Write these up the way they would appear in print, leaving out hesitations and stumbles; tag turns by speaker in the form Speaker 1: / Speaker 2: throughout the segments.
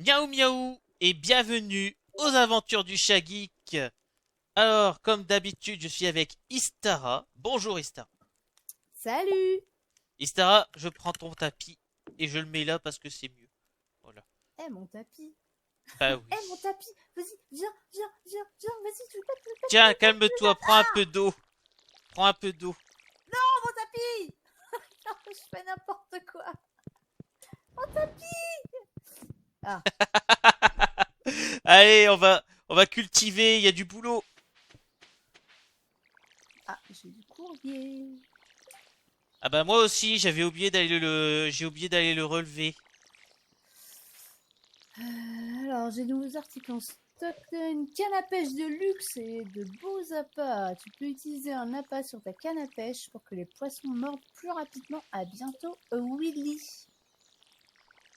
Speaker 1: Miaou miaou et bienvenue aux aventures du chat geek. Alors, comme d'habitude, je suis avec Istara. Bonjour Istara.
Speaker 2: Salut!
Speaker 1: Istara, je prends ton tapis et je le mets là parce que c'est mieux. Voilà.
Speaker 2: Eh mon tapis!
Speaker 1: Bah oui.
Speaker 2: Eh mon tapis! Vas-y, viens, vas-y,
Speaker 1: Tiens,
Speaker 2: tu
Speaker 1: calme-toi, prends un peu d'eau. Prends un peu d'eau.
Speaker 2: Oh mon tapis! Non, je fais n'importe quoi! Mon tapis! Ah,
Speaker 1: Allez, on va cultiver, il y a du boulot.
Speaker 2: j'ai du courrier.
Speaker 1: Ah bah moi aussi, j'ai oublié d'aller le relever.
Speaker 2: Alors, j'ai de nouveaux articles en stock. Une canne à pêche de luxe et de beaux appâts. Tu peux utiliser un appât sur ta canne à pêche pour que les poissons mordent plus rapidement. À bientôt, Willy.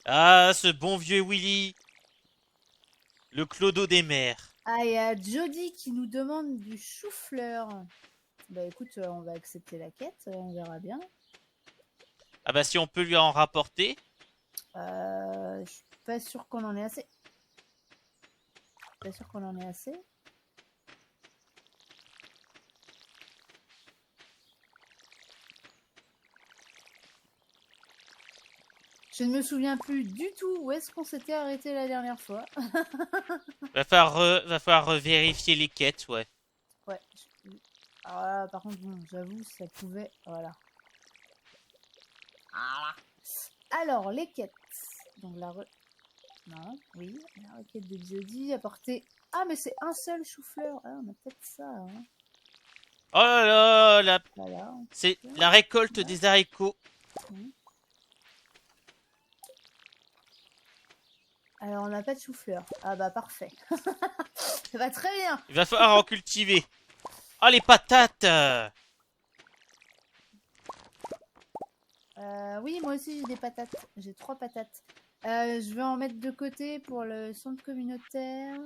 Speaker 1: Ah, ce bon vieux Willy, le clodo des mers.
Speaker 2: Ah, il y a Jody qui nous demande du chou-fleur. Bah écoute, on va accepter la quête, on verra bien.
Speaker 1: Ah bah si on peut lui en rapporter.
Speaker 2: Je suis pas sûre qu'on en ait assez. Pas sûr qu'on en ait assez. Je ne me souviens plus du tout où est-ce qu'on s'était arrêté la dernière fois.
Speaker 1: Va falloir vérifier les quêtes, ouais.
Speaker 2: Ouais. Alors là, par contre, bon, j'avoue, ça pouvait. Voilà. Alors, les quêtes. Donc Non, oui, la requête de Jody apporter. Ah, mais c'est un seul chou-fleur. Ah, on a peut-être ça. Hein.
Speaker 1: Oh là là,
Speaker 2: Voilà.
Speaker 1: c'est la récolte
Speaker 2: Voilà.
Speaker 1: des haricots.
Speaker 2: Mhm. Alors, on n'a pas de chou-fleur. Ah bah parfait. Ça va très bien.
Speaker 1: Il va falloir en cultiver. Oh les patates.
Speaker 2: Oui, moi aussi j'ai des patates. J'ai 3 patates. Je vais en mettre de côté pour le centre communautaire.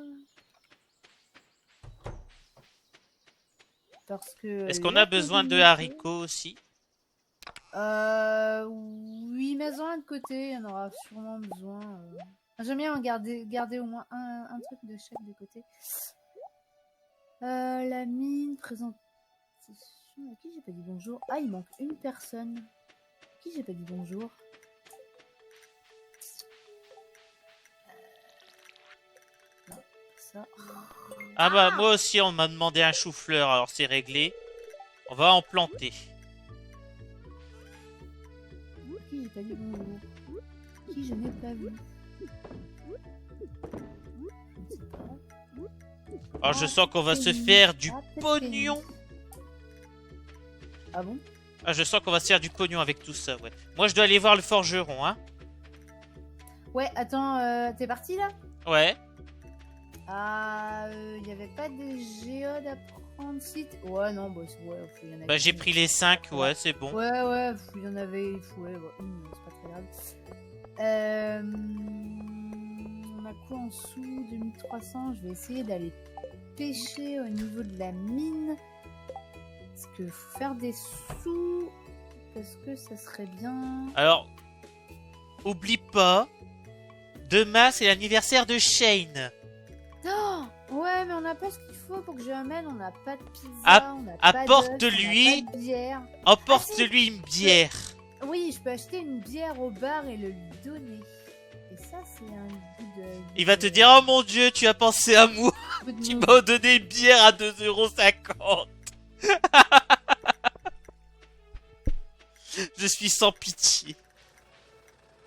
Speaker 2: Parce que
Speaker 1: Est-ce qu'on a
Speaker 2: la
Speaker 1: besoin de
Speaker 2: communauté.
Speaker 1: haricots aussi?
Speaker 2: Oui, mais en de côté, il y en aura sûrement besoin. J'aime bien en garder au moins un truc de chaque de côté. La mine, présentation. À qui j'ai pas dit bonjour? Ah, il manque une personne. À qui j'ai pas dit bonjour? Non, ça.
Speaker 1: Ah bah moi aussi on m'a demandé un chou-fleur, alors c'est réglé. On va en planter.
Speaker 2: Qui j'ai pas dit bonjour? Qui je n'ai pas vu? Je ne sais pas.
Speaker 1: Alors je
Speaker 2: Ah,
Speaker 1: sens qu'on va se
Speaker 2: Penny.
Speaker 1: faire du
Speaker 2: Ah, peut-être Penny.
Speaker 1: pognon.
Speaker 2: Ah bon?
Speaker 1: Ah je sens qu'on va se faire du pognon avec tout ça, ouais. Moi je dois aller voir le forgeron, hein.
Speaker 2: Ouais, attends, t'es parti là?
Speaker 1: Ouais.
Speaker 2: Ah, y avait pas des géodes à prendre site? Ouais, non, bah, ouais, il y en
Speaker 1: Bah
Speaker 2: avait
Speaker 1: j'ai
Speaker 2: une.
Speaker 1: pris les 5, ouais, c'est bon.
Speaker 2: Ouais, il y en avait, ouais, c'est pas très grave. On a quoi en dessous? 2300, je vais essayer d'aller pêcher au niveau de la mine. Parce que faut faire des sous, parce que ça serait bien.
Speaker 1: Alors, oublie pas, demain c'est l'anniversaire de Shane.
Speaker 2: Oh ouais, mais on n'a pas ce qu'il faut pour que je l'amène. On n'a pas de pizza,
Speaker 1: App-
Speaker 2: on n'a pas d'œufs, on n'a
Speaker 1: Apporte-lui,
Speaker 2: pas de bière. Ah si,
Speaker 1: emporte-lui une bière.
Speaker 2: oui, je peux acheter une bière au bar et le lui donner. Et ça, c'est un goût de...
Speaker 1: Il va te dire, oh mon dieu, tu as pensé à moi.
Speaker 2: goût de
Speaker 1: Tu
Speaker 2: mou.
Speaker 1: m'as donné une bière à 2,50 €. Je suis sans pitié.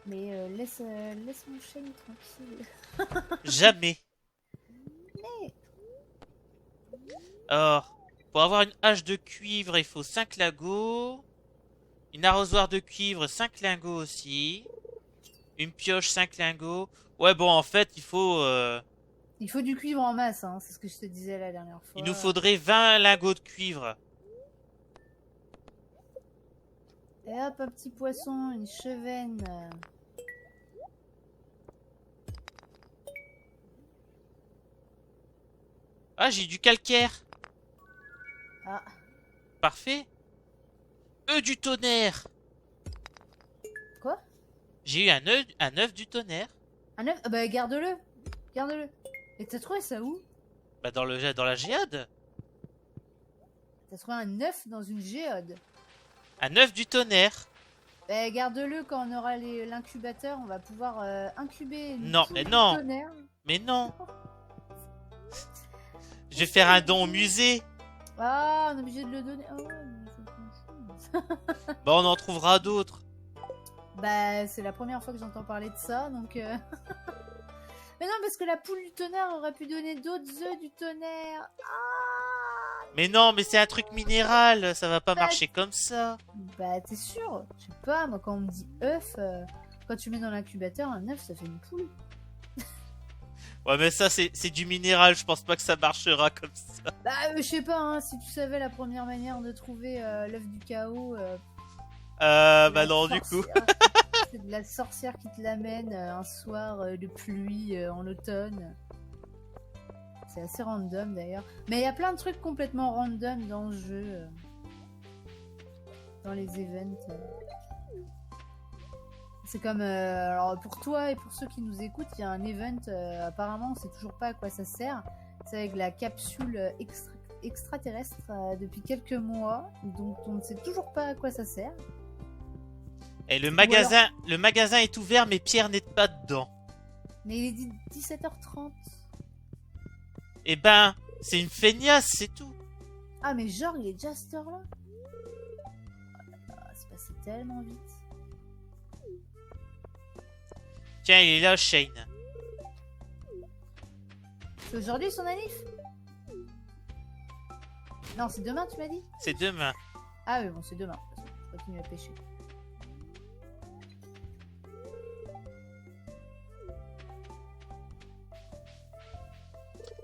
Speaker 2: Mais laisse mon chien tranquille.
Speaker 1: Jamais. Or, pour avoir une hache de cuivre, il faut 5 lingots. Une arrosoir de cuivre, 5 lingots aussi. Une pioche, 5 lingots. Ouais, bon, en fait,
Speaker 2: Il faut du cuivre en masse, hein, c'est ce que je te disais la dernière
Speaker 1: il nous
Speaker 2: fois.
Speaker 1: faudrait 20 lingots de cuivre.
Speaker 2: Et hop, un petit poisson, une chevenne.
Speaker 1: Ah, j'ai du calcaire.
Speaker 2: Ah,
Speaker 1: Parfait. Du tonnerre.
Speaker 2: quoi?
Speaker 1: J'ai eu un œuf du tonnerre.
Speaker 2: Un œuf? Ah bah garde-le. Garde-le. Et t'as trouvé ça où?
Speaker 1: Bah dans la géode.
Speaker 2: T'as trouvé un œuf dans une géode.
Speaker 1: Un œuf du tonnerre.
Speaker 2: Bah garde-le quand on aura l'incubateur. On va pouvoir incuber une
Speaker 1: Non, mais
Speaker 2: poule du
Speaker 1: non.
Speaker 2: tonnerre.
Speaker 1: Mais non. Je vais faire un don au musée.
Speaker 2: Ah, on est obligé de le donner. Oh, mais c'est con.
Speaker 1: Bah on en trouvera d'autres.
Speaker 2: Bah c'est la première fois que j'entends parler de ça, donc... Mais non, parce que la poule du tonnerre aurait pu donner d'autres œufs du tonnerre. Ah,
Speaker 1: Mais non, mais c'est un truc minéral. Ça va pas
Speaker 2: bah,
Speaker 1: marcher comme ça.
Speaker 2: bah t'es sûr? Je sais pas, moi quand on me dit œuf, quand tu mets dans l'incubateur un œuf, ça fait une poule.
Speaker 1: Ouais, mais ça, c'est du minéral. Je pense pas que ça marchera comme ça.
Speaker 2: Bah je sais pas, hein, si tu savais la première manière de trouver l'œuf du chaos,
Speaker 1: Bah non, du coup.
Speaker 2: c'est de la sorcière qui te l'amène un soir de pluie en automne. C'est assez random d'ailleurs. Mais il y a plein de trucs complètement random dans le jeu. Dans les events. C'est comme... alors pour toi et pour ceux qui nous écoutent, il y a un event, apparemment on sait toujours pas à quoi ça sert. C'est avec la capsule extraterrestre depuis quelques mois. Donc on ne sait toujours pas à quoi ça sert.
Speaker 1: Et le magasin est ouvert, mais Pierre n'est pas dedans.
Speaker 2: Mais il est 17h30.
Speaker 1: Eh ben, c'est une feignasse, c'est tout.
Speaker 2: Ah mais genre il est déjà à cette heure-là. C'est passé tellement vite.
Speaker 1: Tiens, il est là, Shane.
Speaker 2: C'est aujourd'hui son anniv? Non, c'est demain tu m'as dit?
Speaker 1: C'est demain.
Speaker 2: Ah oui bon c'est demain. Je continue à pêcher.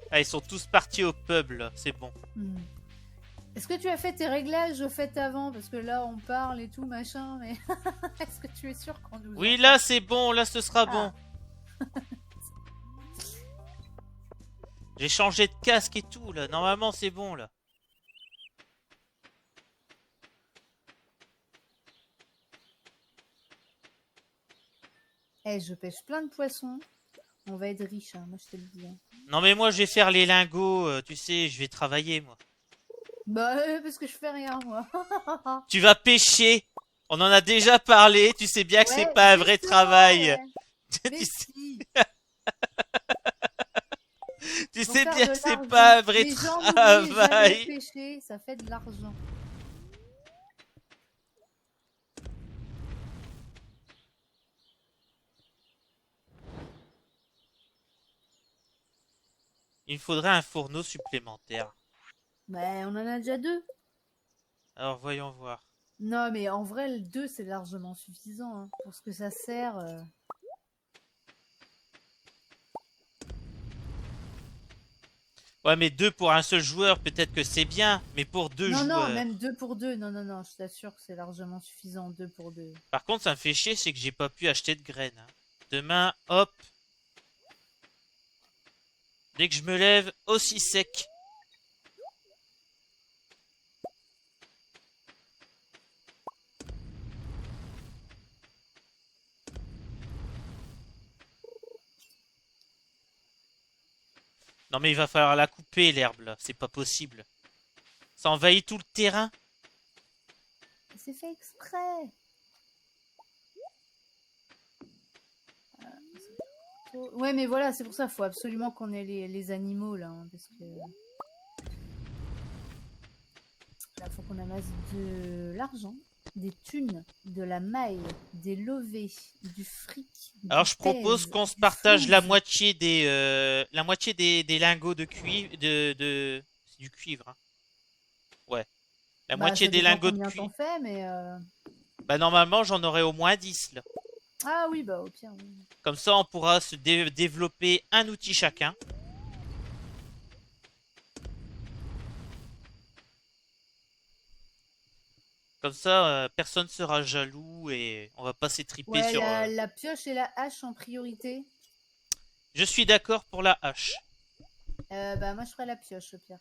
Speaker 1: Ah, ils sont tous partis au pub, là. C'est bon.
Speaker 2: Est-ce que tu as fait tes réglages au fait avant? Parce que là, on parle et tout, machin, mais est-ce que tu es sûr qu'on nous...
Speaker 1: Oui, là, c'est bon. Là, ce sera bon. J'ai changé de casque et tout, là. Normalement, c'est bon, là.
Speaker 2: Eh, je pêche plein de poissons. On va être riche, hein, moi je te le dis. Hein.
Speaker 1: Non, mais moi, je vais faire les lingots. Tu sais, je vais travailler, moi.
Speaker 2: Bah, parce que je fais rien, moi.
Speaker 1: Tu vas pêcher. On en a déjà parlé. Tu sais bien que c'est pas un vrai travail.
Speaker 2: Mais si.
Speaker 1: Tu sais bien que c'est pas un vrai travail.
Speaker 2: Pêcher, ça fait de l'argent.
Speaker 1: Il me faudrait un fourneau supplémentaire.
Speaker 2: Bah, on en a déjà 2.
Speaker 1: Alors, voyons voir.
Speaker 2: Non, mais en vrai, le 2, c'est largement suffisant. Hein, pour ce que ça sert.
Speaker 1: Ouais, mais 2 pour un seul joueur, peut-être que c'est bien. Mais pour 2 joueurs...
Speaker 2: Non, même 2 pour 2. Non, je t'assure que c'est largement suffisant, 2 pour 2.
Speaker 1: Par contre, ça me fait chier, c'est que j'ai pas pu acheter de graines. Hein. Demain, hop. Dès que je me lève, aussi sec. Non mais il va falloir la couper l'herbe là, c'est pas possible. Ça envahit tout le terrain.
Speaker 2: C'est fait exprès. Ouais mais voilà, c'est pour ça, faut absolument qu'on ait les animaux là, hein, parce que... Là, faut qu'on amasse de l'argent, des thunes, de la maille, des lovés, du fric.
Speaker 1: Alors je propose qu'on se partage la moitié des lingots de cuivre, c'est du cuivre. Hein. Ouais. La moitié des lingots de cuivre.
Speaker 2: Fait, mais
Speaker 1: Bah normalement j'en aurai au moins 10 là.
Speaker 2: Ah oui, bah au pire. Oui.
Speaker 1: Comme ça on pourra se développer un outil chacun. Comme ça, personne sera jaloux et on va pas s'étriper sur...
Speaker 2: La pioche et la hache en priorité.
Speaker 1: Je suis d'accord pour la hache.
Speaker 2: Bah moi je ferai la pioche au pire.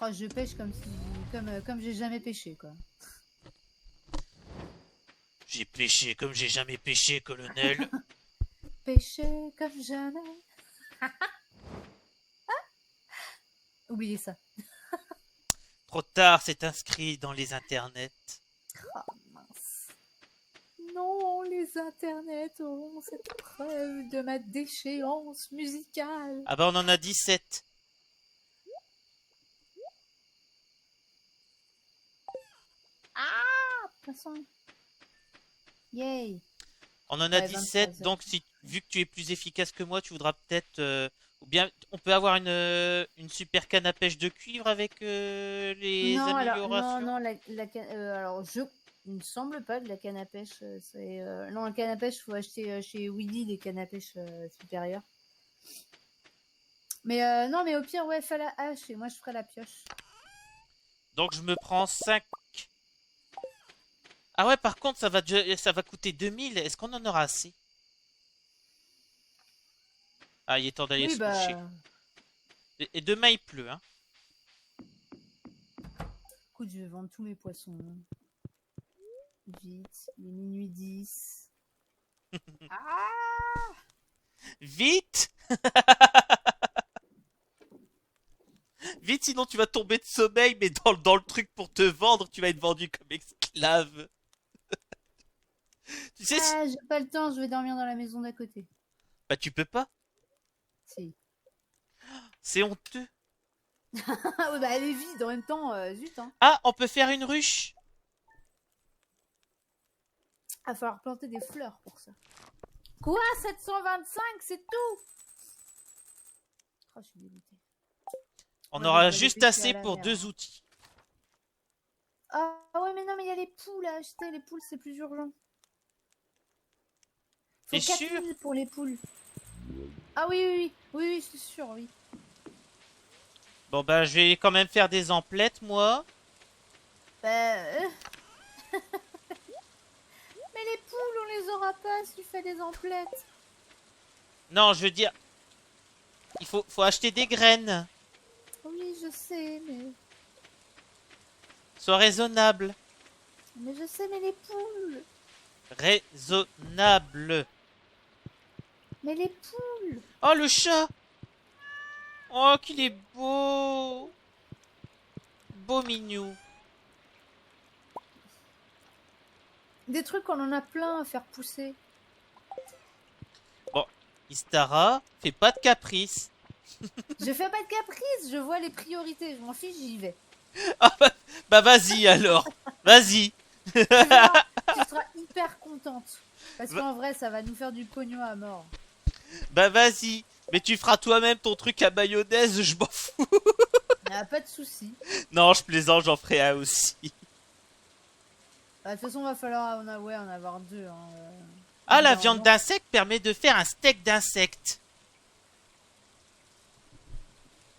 Speaker 2: Oh Oh, je pêche comme j'ai jamais pêché, quoi.
Speaker 1: J'ai pêché comme j'ai jamais pêché, colonel.
Speaker 2: Pêcher comme jamais. Oubliez ça.
Speaker 1: Trop tard, c'est inscrit dans les internets.
Speaker 2: Oh, mince. Non, les internets auront cette preuve de ma déchéance musicale.
Speaker 1: Ah bah on en a 17.
Speaker 2: Ah, poisson. Yay.
Speaker 1: On en a
Speaker 2: Ouais,
Speaker 1: 17,
Speaker 2: 23 heures.
Speaker 1: donc si, vu que tu es plus efficace que moi, tu voudras peut-être... ou bien on peut avoir une super canne à pêche de cuivre avec les
Speaker 2: Non, alors, non,
Speaker 1: améliorations.
Speaker 2: non, alors, il me semble pas de la canne à pêche. Non, la canne à pêche, faut acheter chez Willy des cannes à pêche supérieures. Mais non, mais au pire, ouais, fais la hache et moi je ferai la pioche.
Speaker 1: Donc je me prends 5. Ah ouais, par contre, ça va coûter 2000. Est-ce qu'on en aura assez? Ah, il est temps d'aller
Speaker 2: Oui,
Speaker 1: se coucher.
Speaker 2: bah,
Speaker 1: Et demain, il pleut, hein.
Speaker 2: écoute, je vais vendre tous mes poissons. Vite, il est minuit 10. Ah!
Speaker 1: Vite! Vite, sinon tu vas tomber de sommeil, mais dans le truc pour te vendre, tu vas être vendu comme esclave. Tu sais,
Speaker 2: Ah, j'ai pas le temps, je vais dormir dans la maison d'à côté.
Speaker 1: bah tu peux pas.
Speaker 2: Si.
Speaker 1: C'est honteux.
Speaker 2: Ah ouais, bah elle est vide en même temps, zut, hein.
Speaker 1: Ah, on peut faire une ruche.
Speaker 2: Il va falloir planter des fleurs pour ça. Quoi? 725, c'est tout? Oh, je suis dégoûtée.
Speaker 1: On
Speaker 2: Moi, je vais
Speaker 1: aura
Speaker 2: aller
Speaker 1: juste
Speaker 2: pêcher à
Speaker 1: assez
Speaker 2: la
Speaker 1: pour
Speaker 2: mer,
Speaker 1: 2
Speaker 2: hein.
Speaker 1: outils.
Speaker 2: Ah ouais, mais non, mais il y a les poules à acheter. Les poules, c'est plus urgent.
Speaker 1: T'es
Speaker 2: Faut
Speaker 1: sûr?
Speaker 2: 4000 pour les poules. Ah oui, oui, oui. Oui, oui, je suis sûre, oui.
Speaker 1: Bon bah je vais quand même faire des emplettes, moi.
Speaker 2: Bah, mais les poules, on les aura pas si tu fais des emplettes.
Speaker 1: Non, je veux dire, faut acheter des graines.
Speaker 2: Oui, je sais, mais...
Speaker 1: Sois raisonnable.
Speaker 2: Mais je sais, mais les poules.
Speaker 1: Raisonnable.
Speaker 2: Mais les poules.
Speaker 1: Oh, le chat! Oh, qu'il est beau! Beau mignou.
Speaker 2: Des trucs, on en a plein à faire pousser.
Speaker 1: Bon, Istara, fais pas de caprice.
Speaker 2: Je fais pas de caprice, je vois les priorités. Je m'en fiche, j'y vais.
Speaker 1: Ah bah vas-y alors. Vas-y.
Speaker 2: Tu verras, tu seras hyper contente. Parce
Speaker 1: Va-
Speaker 2: qu'en vrai, ça va nous faire du pognon à mort.
Speaker 1: Bah vas-y. Mais tu feras toi-même ton truc à mayonnaise, je m'en fous.
Speaker 2: Ah, pas de soucis.
Speaker 1: Non, je plaisante, j'en ferai un aussi.
Speaker 2: Bah, de toute façon, va falloir ouais, en avoir deux. Hein,
Speaker 1: Ah, la
Speaker 2: évidemment.
Speaker 1: viande d'insecte permet de faire un steak d'insecte.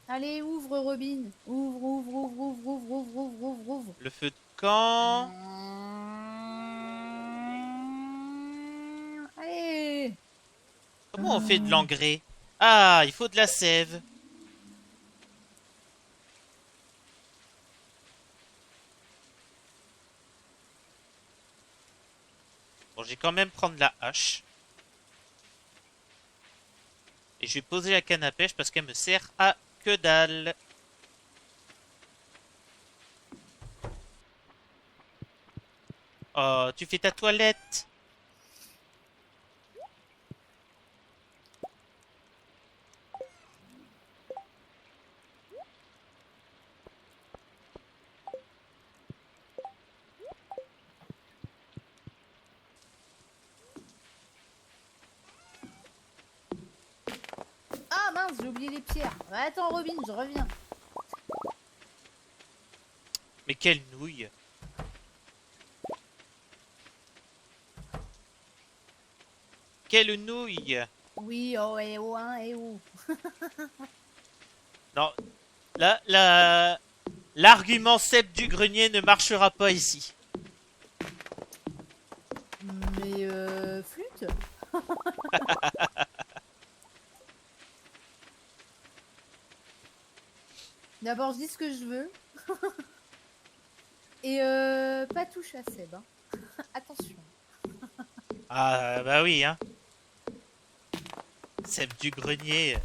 Speaker 2: Allez, ouvre, Robin. Ouvre, ouvre, ouvre, ouvre, ouvre, ouvre, ouvre, ouvre, ouvre.
Speaker 1: Le feu de camp.
Speaker 2: Allez.
Speaker 1: Comment on fait de l'engrais? Ah, il faut de la sève. Bon, je vais quand même prendre la hache. Et je vais poser la canne à pêche parce qu'elle me sert à que dalle. Oh, tu fais ta toilette.
Speaker 2: Ah mince, j'ai oublié les pierres. Bah, attends, Robin, je reviens.
Speaker 1: Mais quelle nouille. Quelle nouille.
Speaker 2: Oui, oh, et oh, hein, et oh.
Speaker 1: Non, l'argument cep du grenier ne marchera pas ici.
Speaker 2: Mais flûte. D'abord, je dis ce que je veux. Et pas touche à Seb. Hein. Attention.
Speaker 1: Ah, bah oui, hein. Seb du grenier.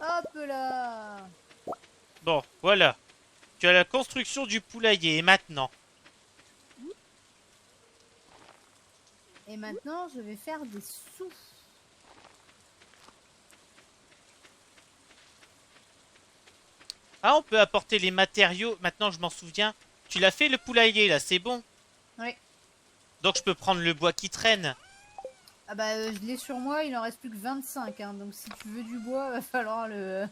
Speaker 2: Hop là.
Speaker 1: Bon, voilà. Tu as la construction du poulailler. Et maintenant?
Speaker 2: Et maintenant, je vais faire des sous.
Speaker 1: Ah, on peut apporter les matériaux. Maintenant, je m'en souviens. Tu l'as fait le poulailler, là, c'est bon.
Speaker 2: Oui.
Speaker 1: Donc, je peux prendre le bois qui traîne.
Speaker 2: Ah bah, je l'ai sur moi, il en reste plus que 25. Hein, donc, si tu veux du bois, va falloir le...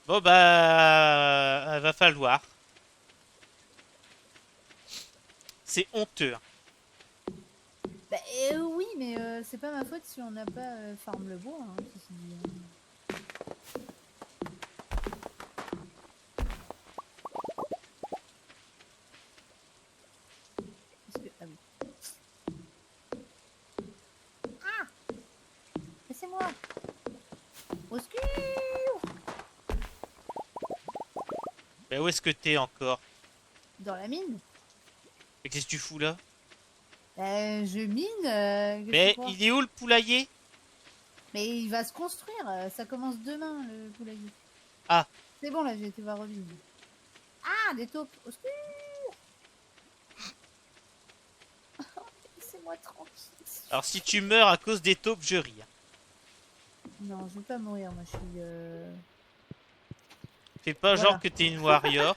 Speaker 1: Bon, bah... va falloir. C'est honteux.
Speaker 2: Bah, oui, mais c'est pas ma faute si on n'a pas farm le bois. Hein, ceci dit, hein. Parce que... Ah oui. Ah, laissez-moi. Au secours.
Speaker 1: Bah, où est-ce que t'es encore?
Speaker 2: Dans la mine.
Speaker 1: Et qu'est-ce que tu fous là?
Speaker 2: Je mine.
Speaker 1: Mais il est où le poulailler?
Speaker 2: Mais il va se construire. Ça commence demain, le poulailler.
Speaker 1: Ah.
Speaker 2: C'est bon, là, j'ai été voir Robin. Ah, des taupes. Au secours. Laissez-moi tranquille.
Speaker 1: Alors si tu meurs à cause des taupes, je ris.
Speaker 2: Non, je vais pas mourir, moi, je suis...
Speaker 1: Fais pas
Speaker 2: Voilà.
Speaker 1: genre que t'es une warrior.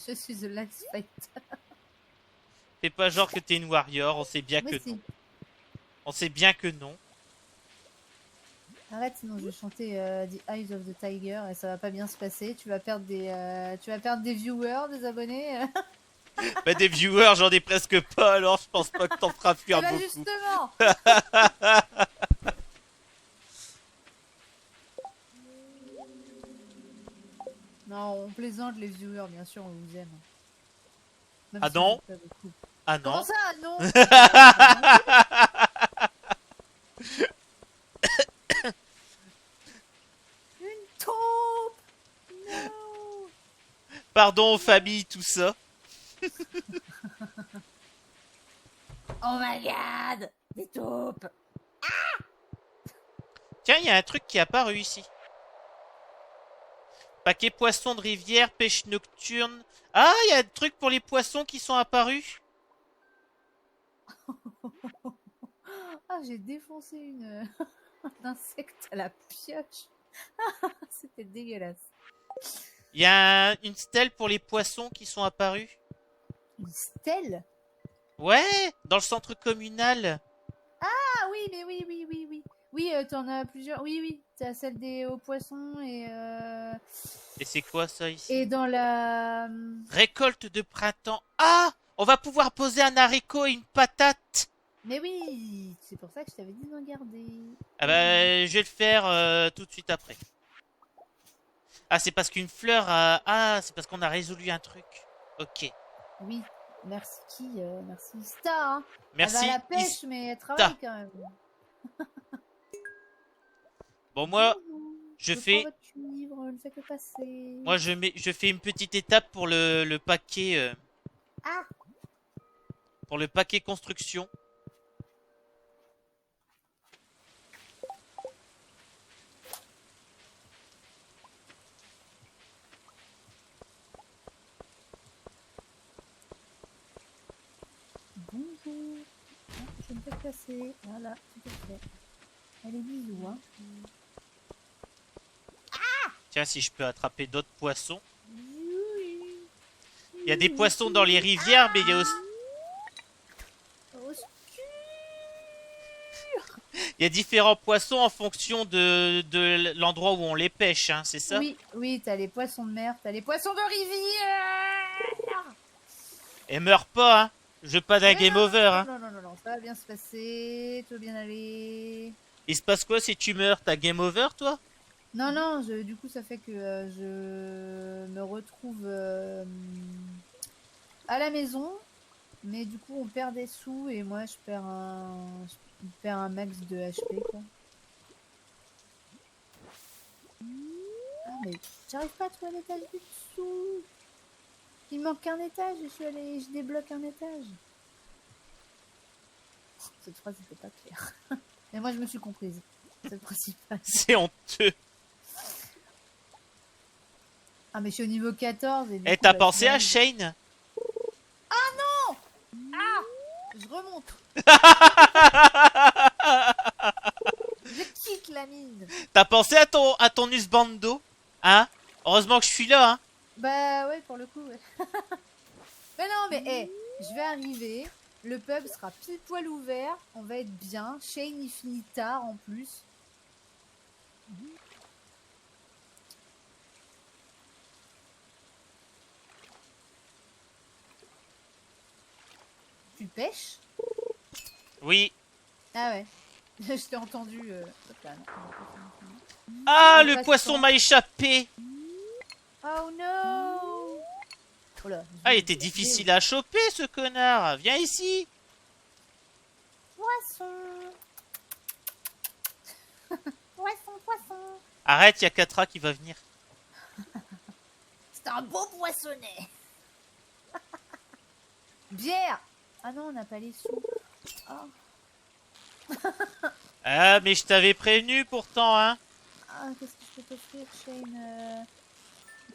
Speaker 2: Je suis The Last Fight.
Speaker 1: Fais pas genre que t'es une warrior, on sait bien
Speaker 2: Mais
Speaker 1: que
Speaker 2: si.
Speaker 1: non. On sait bien que non.
Speaker 2: Arrête, sinon je vais chanter The Eyes of the Tiger et ça va pas bien se passer. Tu vas perdre des viewers, des abonnés.
Speaker 1: Bah des viewers, j'en ai presque pas, alors je pense pas que t'en feras
Speaker 2: Et
Speaker 1: fuir
Speaker 2: bah
Speaker 1: beaucoup.
Speaker 2: justement. Non, on plaisante les viewers, bien sûr, on vous aime. Même
Speaker 1: Ah
Speaker 2: si
Speaker 1: non?
Speaker 2: vous êtes pas beaucoup.
Speaker 1: Ah
Speaker 2: Comment
Speaker 1: non?
Speaker 2: ça, non? Une taupe. Non.
Speaker 1: Pardon aux familles, tout ça.
Speaker 2: Oh my god. Des taupes.
Speaker 1: Tiens, il y a un truc qui est apparu ici. Paquet poisson de rivière, pêche nocturne. Ah, il y a un truc pour les poissons qui sont apparus.
Speaker 2: Ah, j'ai défoncé une... un insecte à la pioche. C'était dégueulasse.
Speaker 1: Il y a une stèle pour les poissons qui sont apparus.
Speaker 2: Une stèle?
Speaker 1: Ouais, dans le centre communal.
Speaker 2: Ah oui, mais oui, oui, oui, oui. Oui, t'en as plusieurs. Oui, oui. T'as celle des hauts poissons et...
Speaker 1: Et c'est quoi ça ici?
Speaker 2: Et dans la...
Speaker 1: Récolte de printemps. Ah, on va pouvoir poser un haricot et une patate.
Speaker 2: Mais oui, c'est pour ça que je t'avais dit d'en garder.
Speaker 1: Ah bah, je vais le faire tout de suite après. Ah, c'est parce qu'une fleur a... Ah, c'est parce qu'on a résolu un truc. Ok.
Speaker 2: Oui, merci qui merci Star. Hein.
Speaker 1: Merci.
Speaker 2: Elle va à la pêche, mais elle travaille quand même.
Speaker 1: Bon, moi, je
Speaker 2: prends
Speaker 1: fais...
Speaker 2: votre cuivre, ne fais que passer.
Speaker 1: Moi, je fais une petite étape pour le paquet...
Speaker 2: Ah,
Speaker 1: pour le paquet construction.
Speaker 2: bonjour. Ah, je me fais passer. Voilà, tout est fait. Allez, bisous. Hein.
Speaker 1: Tiens, si je peux attraper d'autres poissons.
Speaker 2: Il
Speaker 1: Il y a des poissons dans les rivières, mais il y a aussi... Il y a différents poissons en fonction de l'endroit où on les pêche, hein, c'est ça?
Speaker 2: Oui, oui, t'as les poissons de mer, t'as les poissons de rivière.
Speaker 1: Et meurs pas, hein. Je veux pas d'un
Speaker 2: Mais
Speaker 1: game
Speaker 2: non,
Speaker 1: over,
Speaker 2: non,
Speaker 1: hein.
Speaker 2: non, non, non, non, ça va bien se passer, tout va bien aller.
Speaker 1: Il se passe quoi si tu meurs? T'as game over, toi?
Speaker 2: Non, non, du coup, ça fait que je me retrouve à la maison, mais du coup, on perd des sous et moi, je perds un max de HP, quoi. Ah, mais j'arrive pas à trouver l'étage du dessous. Il manque un étage, je débloque un étage. Cette phrase n'était pas claire. Mais moi, je me suis comprise. C'est le principal.
Speaker 1: C'est honteux.
Speaker 2: Ah, mais je suis au niveau 14 et du
Speaker 1: Et
Speaker 2: coup,
Speaker 1: t'as
Speaker 2: bah,
Speaker 1: pensé à
Speaker 2: j'imagine-
Speaker 1: Shane?
Speaker 2: Je remonte. Je quitte la mine.
Speaker 1: T'as pensé à ton husbando? Hein? Heureusement que je suis là, hein.
Speaker 2: Bah ouais, pour le coup, ouais. Mais non, mais je vais arriver. Le pub sera pile poil ouvert. On va être bien. Shane, il finit tard en plus. Tu pêches?
Speaker 1: Oui.
Speaker 2: Ah ouais. Je t'ai entendu. Hop là, non.
Speaker 1: Ah,
Speaker 2: Le
Speaker 1: le poisson
Speaker 2: passant.
Speaker 1: m'a échappé.
Speaker 2: Oh no! Oh là,
Speaker 1: Ah, il était difficile à choper, ce connard. Viens ici.
Speaker 2: Poisson! Poisson, poisson!
Speaker 1: Arrête, y a Katra qui va venir.
Speaker 2: C'est un beau poissonnet! Bière! Ah non, on n'a pas les sous. Oh.
Speaker 1: Ah, mais je t'avais prévenu pourtant, hein.
Speaker 2: Ah, qu'est-ce que je peux t'offrir, Shane?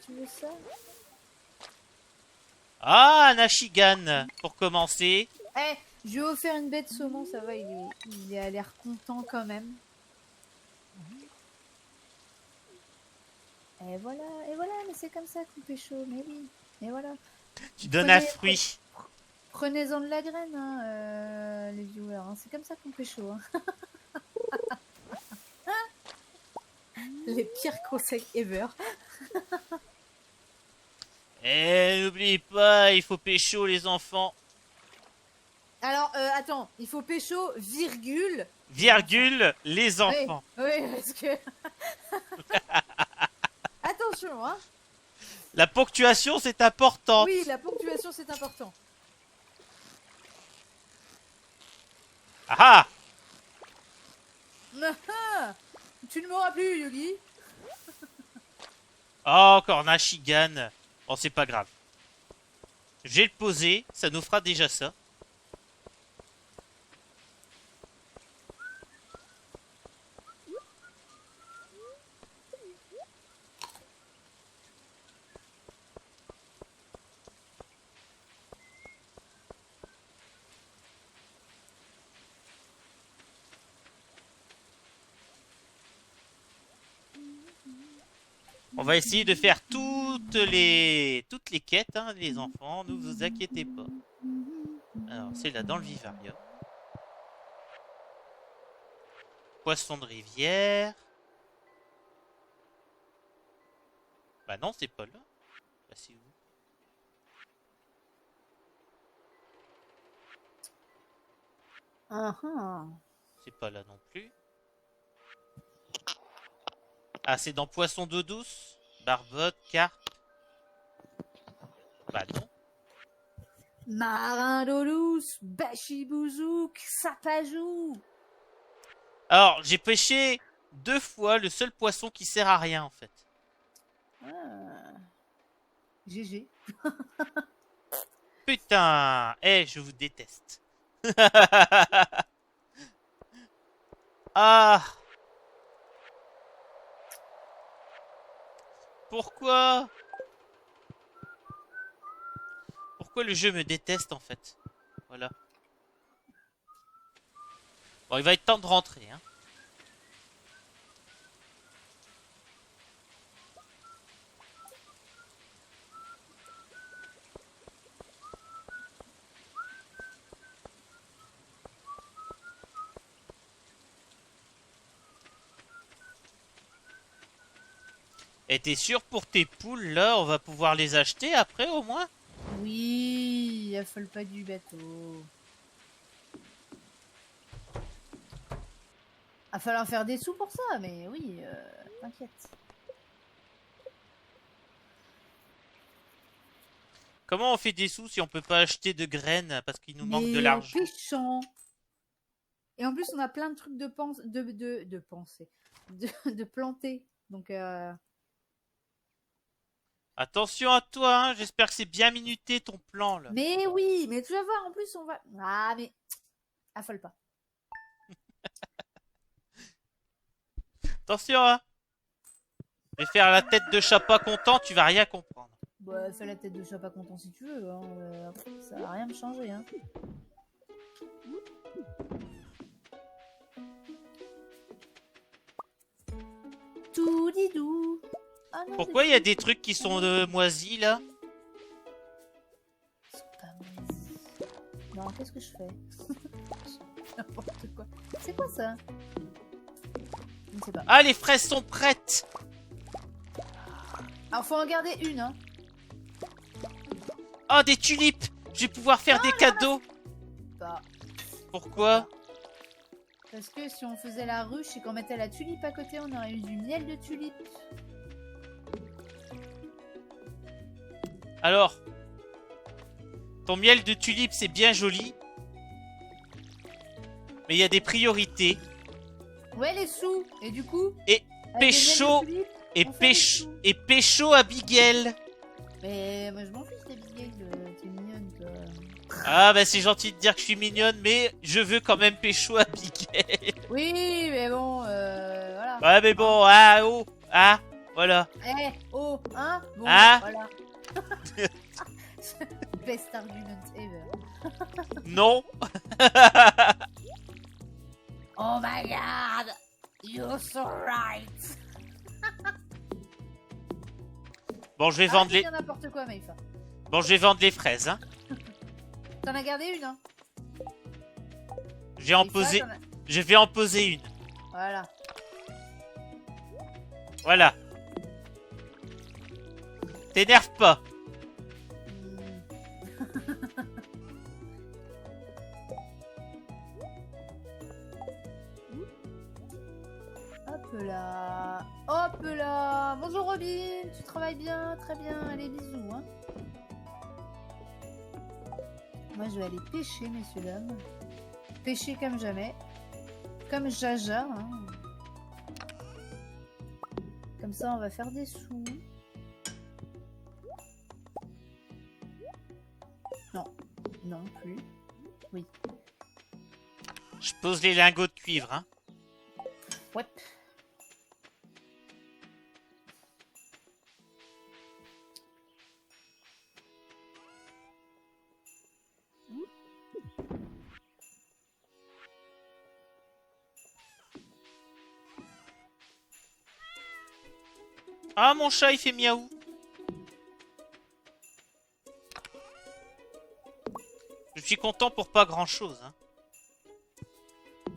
Speaker 2: Tu veux ça?
Speaker 1: Ah, un Ashigan, pour commencer.
Speaker 2: Je lui ai offert une baie de saumon, ça va, il a l'air content quand même. Et voilà, mais c'est comme ça qu'on pécho, mais oui, et voilà.
Speaker 1: Tu donnes un fruit.
Speaker 2: Prenez-en de la graine, hein, les viewers, hein. C'est comme ça qu'on pécho. Hein. Les pires conseils ever.
Speaker 1: Eh, n'oublie pas, il faut pécho les enfants.
Speaker 2: Alors, attends, il faut pécho, virgule.
Speaker 1: Virgule, les enfants.
Speaker 2: Oui, parce que... Attention, hein.
Speaker 1: La ponctuation, c'est important.
Speaker 2: Oui, la ponctuation, c'est important.
Speaker 1: Ah
Speaker 2: Ah, tu ne m'auras plus, Yogi.
Speaker 1: ah. Oh, encore un Ashigan. Bon, c'est pas grave. Je vais le poser, ça nous fera déjà ça. On va essayer de faire toutes les quêtes, hein, les enfants. Ne vous inquiétez pas. Alors, c'est là dans le vivarium. Poisson de rivière. Bah non, c'est pas là. Bah c'est où?
Speaker 2: Ah ah.
Speaker 1: C'est pas là non plus. Ah, c'est dans poisson d'eau douce. Barbotte, carpe. Bah non.
Speaker 2: Marin d'eau douce, bachibouzouk, sapajou.
Speaker 1: Alors, j'ai pêché 2 fois le seul poisson qui sert à rien en fait.
Speaker 2: Ah. GG.
Speaker 1: Putain, eh, je vous déteste. Ah, pourquoi? Pourquoi le jeu me déteste en fait? Voilà. Bon, il va être temps de rentrer, hein. Et t'es sûr pour tes poules là, on va pouvoir les acheter après au moins?
Speaker 2: Oui, il affole pas du bateau. Va falloir faire des sous pour ça, mais oui, t'inquiète.
Speaker 1: Comment on fait des sous si on peut pas acheter de graines parce qu'il nous manque de
Speaker 2: Mais en
Speaker 1: l'argent?
Speaker 2: pêchant. Et en plus, on a plein de trucs de penser, de planter. Donc,
Speaker 1: Attention à toi, hein. J'espère que c'est bien minuté ton plan là.
Speaker 2: mais oui, mais tu vas voir, en plus, on va. Ah, mais affole pas.
Speaker 1: Attention, hein. Je vais faire la tête de chat pas content, tu vas rien comprendre.
Speaker 2: Bah, fais la tête de chat pas content si tu veux. Hein. Ça va rien me changer. Hein. Tout didou. Ah non,
Speaker 1: Pourquoi il y a des trucs qui sont moisis là?
Speaker 2: c'est pas moisi. Non, qu'est-ce que je fais? N'importe quoi. C'est quoi ça? Je ne sais pas.
Speaker 1: Ah, les fraises sont prêtes!
Speaker 2: Alors, faut en garder une, hein.
Speaker 1: Oh, des tulipes! Je vais pouvoir faire des cadeaux!
Speaker 2: Bah,
Speaker 1: Pourquoi?
Speaker 2: parce que si on faisait la ruche et qu'on mettait la tulipe à côté, on aurait eu du miel de tulipe.
Speaker 1: Alors, ton miel de tulipe c'est bien joli, mais il y a des priorités.
Speaker 2: Ouais, les sous. Et du coup,
Speaker 1: Et
Speaker 2: avec
Speaker 1: pécho,
Speaker 2: le miel de tulipe,
Speaker 1: et
Speaker 2: on fait des
Speaker 1: pécho,
Speaker 2: sous.
Speaker 1: et pécho Abigail.
Speaker 2: Mais moi, je m'en fiche d'Abigail. T'es mignonne, toi.
Speaker 1: Ah bah c'est gentil de dire que je suis mignonne, mais je veux quand même pécho Abigail.
Speaker 2: Oui, mais bon, voilà.
Speaker 1: Ouais mais bon, ah oh, ah, voilà.
Speaker 2: Eh, oh, hein. Bon,
Speaker 1: Ah.
Speaker 2: voilà. Best argument ever.
Speaker 1: Non.
Speaker 2: Oh my god, you're so right.
Speaker 1: Bon je vais vendre les,
Speaker 2: n'importe quoi, Maïfa.
Speaker 1: bon je vais vendre les fraises. Hein.
Speaker 2: T'en as gardé une, hein.
Speaker 1: Je vais en
Speaker 2: Maïfa,
Speaker 1: poser,
Speaker 2: t'en as-
Speaker 1: je vais en poser une.
Speaker 2: Voilà.
Speaker 1: Voilà. T'énerve pas.
Speaker 2: Hop là. Hop là. Bonjour Robin, tu travailles bien, très bien. Allez, bisous, hein. Moi, je vais aller pêcher, messieurs, dames. Pêcher comme jamais. Comme Jaja, hein. Comme ça, on va faire des sous. Non. Non plus. Oui.
Speaker 1: Je pose les lingots de cuivre. Hein.
Speaker 2: Ouais.
Speaker 1: Ah mon chat il fait miaou. Je suis content pour pas grand chose. Hein.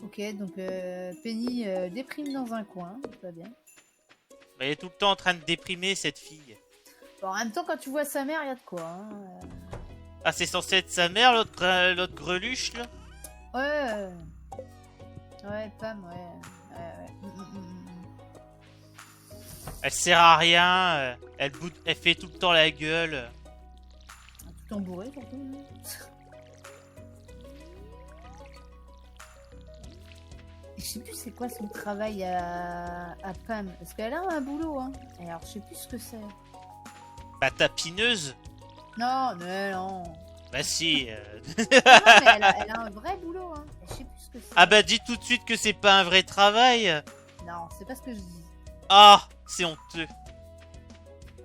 Speaker 2: Ok, donc Penny déprime dans un coin, tout va bien.
Speaker 1: Elle est tout le temps en train de déprimer cette fille.
Speaker 2: Bon, en même temps, quand tu vois sa mère, il y a de quoi. Hein.
Speaker 1: Ah c'est censé être sa mère l'autre greluche là.
Speaker 2: Ouais. Ouais, Pam, ouais. Ouais.
Speaker 1: Elle sert à rien. Elle fait tout le temps la gueule.
Speaker 2: Tout embourré, surtout. Hein. Je sais plus c'est quoi son travail à Pam. Parce qu'elle a un boulot, hein. Et alors, je sais plus ce que c'est.
Speaker 1: Bah tapineuse.
Speaker 2: Non, mais non.
Speaker 1: Bah si.
Speaker 2: Non, mais elle a un vrai boulot, hein. Je sais plus ce que c'est.
Speaker 1: Ah bah dis tout de suite que c'est pas un vrai travail.
Speaker 2: Non, c'est pas ce que je dis.
Speaker 1: Ah, c'est honteux.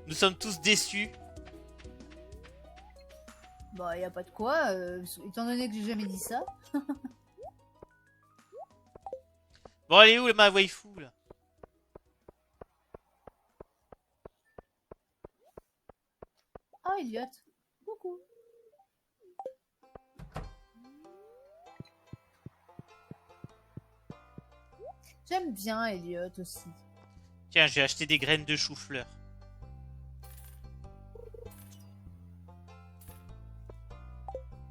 Speaker 1: Nous sommes tous déçus.
Speaker 2: Bah, y a pas de quoi, étant donné que j'ai jamais dit ça.
Speaker 1: Bon, elle est où ma waifu là?
Speaker 2: Ah, Elliot. Coucou. J'aime bien Elliot aussi.
Speaker 1: Tiens, j'ai acheté des graines de chou-fleur.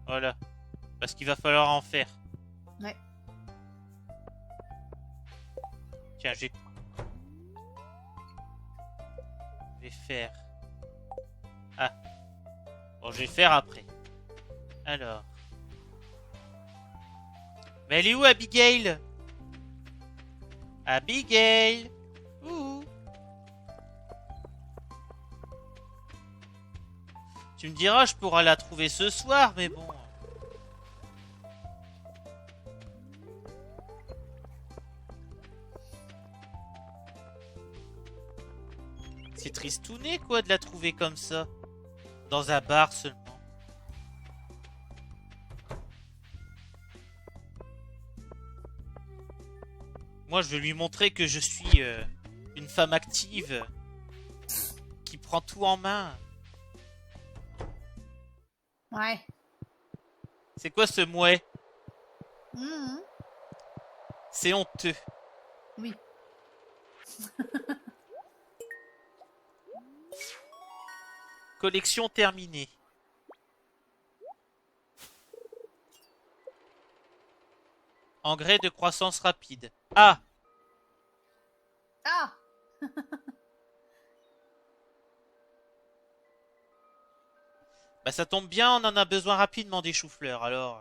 Speaker 1: Voilà. Parce qu'il va falloir en faire.
Speaker 2: Ouais.
Speaker 1: Tiens, je vais faire... Ah. Bon, je vais faire après. Alors. Mais elle est où, Abigail? Abigail? Ouh. Tu me diras, je pourrais la trouver ce soir, mais bon... C'est tristouné, quoi, de la trouver comme ça. Dans un bar seulement. Moi, je veux lui montrer que je suis une femme active. Qui prend tout en main.
Speaker 2: Ouais.
Speaker 1: C'est quoi ce mouet?
Speaker 2: Mhm.
Speaker 1: C'est honteux.
Speaker 2: Oui.
Speaker 1: Collection terminée. Engrais de croissance rapide. Ah!
Speaker 2: Ah!
Speaker 1: Bah ça tombe bien, on en a besoin rapidement des choux-fleurs, alors...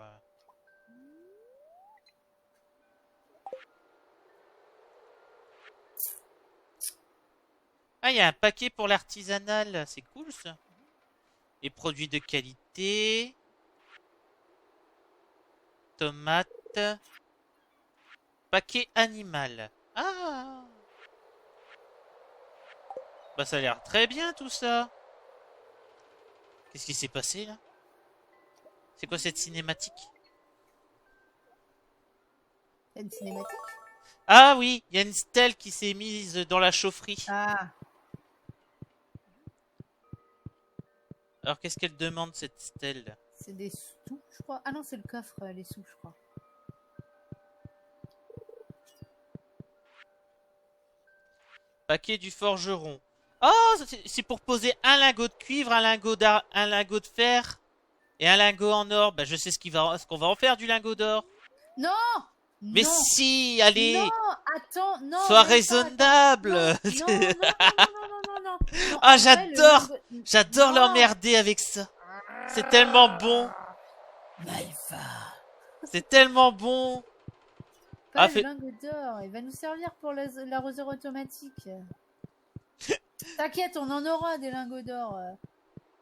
Speaker 1: Ah, il y a un paquet pour l'artisanal, c'est cool ça. Les produits de qualité. Tomates. Paquet animal. Ah! Bah ça a l'air très bien tout ça. Qu'est-ce qui s'est passé là? C'est quoi cette cinématique?
Speaker 2: C'est une cinématique?
Speaker 1: Ah oui, il y a une stèle qui s'est mise dans la chaufferie.
Speaker 2: Ah!
Speaker 1: Alors qu'est-ce qu'elle demande cette stèle?
Speaker 2: C'est des sous, je crois. Ah non, c'est le coffre, les sous, je crois.
Speaker 1: Paquet du forgeron. Oh, c'est pour poser un lingot de cuivre, un lingot un lingot de fer et un lingot en or. Bah, je sais ce qu'on va en faire du lingot d'or.
Speaker 2: Non!
Speaker 1: Mais
Speaker 2: non.
Speaker 1: si, allez,
Speaker 2: Non! Attends, non!
Speaker 1: sois
Speaker 2: même pas,
Speaker 1: raisonnable.
Speaker 2: attends. Non, non, non, non, non, non, non. Non,
Speaker 1: Ah,
Speaker 2: en vrai,
Speaker 1: j'adore
Speaker 2: Non.
Speaker 1: l'emmerder avec ça. C'est tellement bon.
Speaker 2: Maïfa!
Speaker 1: C'est tellement bon.
Speaker 2: Pas
Speaker 1: Ah,
Speaker 2: le lingot d'or, il va nous servir pour l'arroseur automatique. T'inquiète, on en aura des lingots d'or.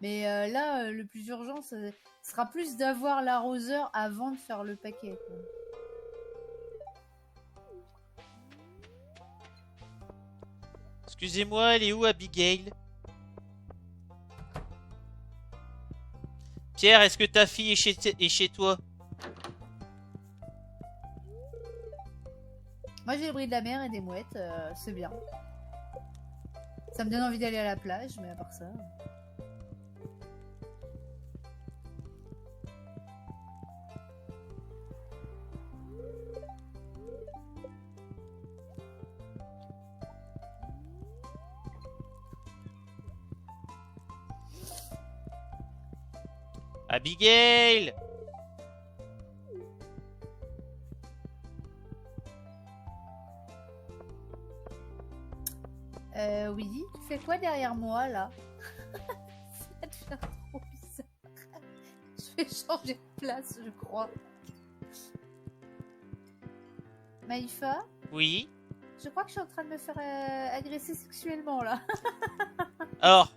Speaker 2: Mais là, le plus urgent, ce sera plus d'avoir l'arroseur avant de faire le paquet, quoi.
Speaker 1: Excusez-moi, elle est où Abigail? Pierre, est-ce que ta fille est chez toi?
Speaker 2: Moi, j'ai le bruit de la mer et des mouettes, c'est bien. Ça me donne envie d'aller à la plage, mais à part ça...
Speaker 1: Abigail!
Speaker 2: Oui, tu fais quoi derrière moi, là? Ça devient trop bizarre. Je vais changer de place, je crois. Maïfa,
Speaker 1: Oui?
Speaker 2: je crois que je suis en train de me faire agresser sexuellement, là.
Speaker 1: Alors,